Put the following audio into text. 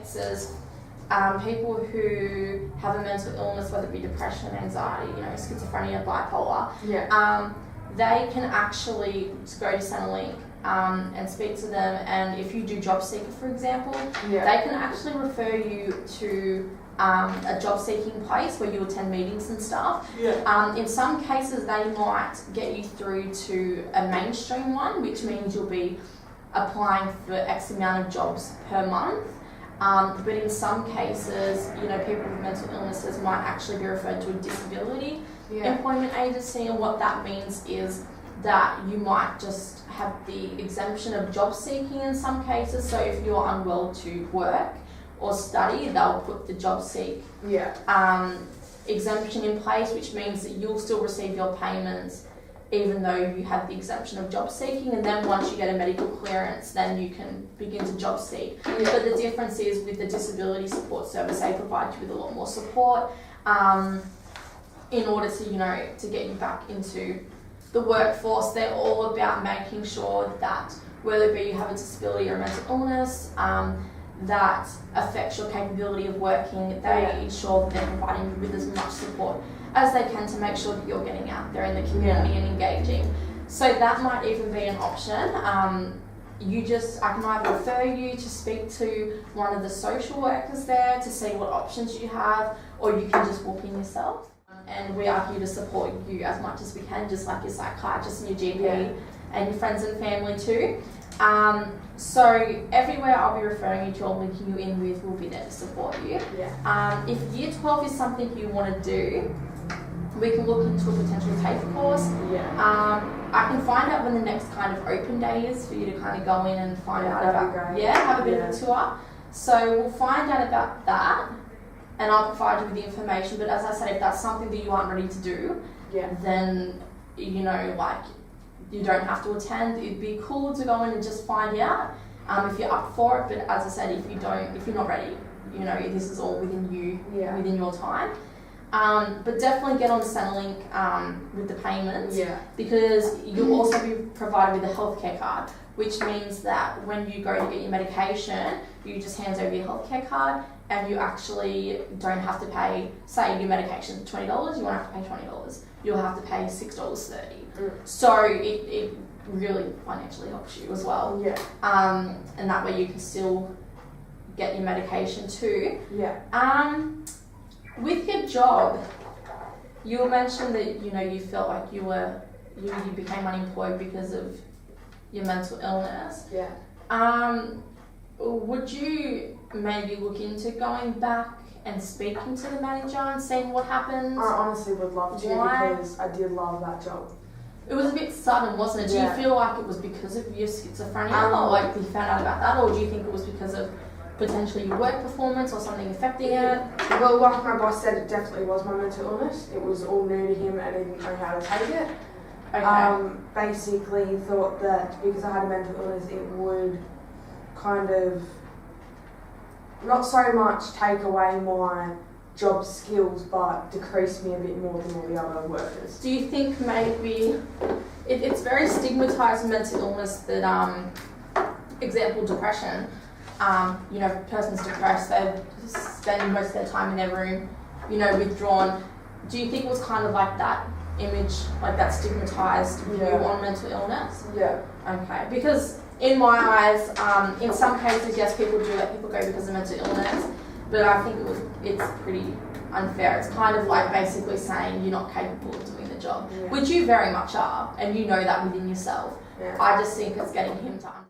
mixes people who have a mental illness, whether it be depression, anxiety, schizophrenia, bipolar. They can actually just go to Centrelink and speak to them, and if you do Job Seeker, for example, they can actually refer you to a job seeking place where you attend meetings and stuff. In some cases they might get you through to a mainstream one, which means you'll be applying for X amount of jobs per month. But in some cases, people with mental illnesses might actually be referred to a disability employment agency, and what that means is that you might just have the exemption of job seeking in some cases. So if you're unwell to work or study, they'll put the job seek exemption in place, which means that you'll still receive your payments even though you have the exemption of job seeking, and then once you get a medical clearance, then you can begin to job seek. But the difference is with the disability support service, they provide you with a lot more support in order to to get you back into the workforce. They're all about making sure that whether it be you have a disability or a mental illness that affects your capability of working, they ensure that they're providing you with as much support as they can to make sure that you're getting out there in the community and engaging. So that might even be an option. I can either refer you to speak to one of the social workers there to see what options you have, or you can just walk in yourself. And we are here to support you as much as we can, just like your psychiatrist and your GP and your friends and family too. So everywhere I'll be referring you to or linking you in with will be there to support you. If Year 12 is something you want to do, we can look into a potential TAFE course. I can find out when the next kind of open day is for you to kind of go in and find out about. Have a bit of a tour. So we'll find out about that, and I'll provide you with the information. But as I said, if that's something that you aren't ready to do, then you don't have to attend. It'd be cool to go in and just find out if you're up for it. But as I said, if you're not ready, this is all within you, within your time. But definitely get on Centrelink with the payments, because you'll also be provided with a healthcare card, which means that when you go to get your medication, you just hand over your healthcare card, and you actually don't have to pay, say your medication is $20, you won't have to pay $20, you'll have to pay $6.30. So it really financially helps you as well. And that way you can still get your medication too. With your job, you mentioned that you felt like you became unemployed because of your mental illness. Would you maybe look into going back and speaking to the manager and seeing what happens? I honestly would love to. Because I did love that job. It was a bit sudden, wasn't it? Do you feel like it was because of your schizophrenia, or like you found out about that, or do you think it was because of potentially your work performance or something affecting it? Well, like my boss said, it definitely was my mental illness. It was all new to him and he didn't know how to take it. Basically he thought that because I had a mental illness, it would kind of not so much take away my job skills, but decrease me a bit more than all the other workers. Do you think maybe it's very stigmatized mental illness that, example, depression, person's depressed, they spend most of their time in their room, withdrawn. Do you think it was kind of like that image, like that stigmatized view on mental illness? Okay, because in my eyes, in some cases, yes, people do let people go because of mental illness, but I think it's pretty unfair. It's kind of like basically saying you're not capable of doing the job, which you very much are, and you know that within yourself. I just think it's getting him to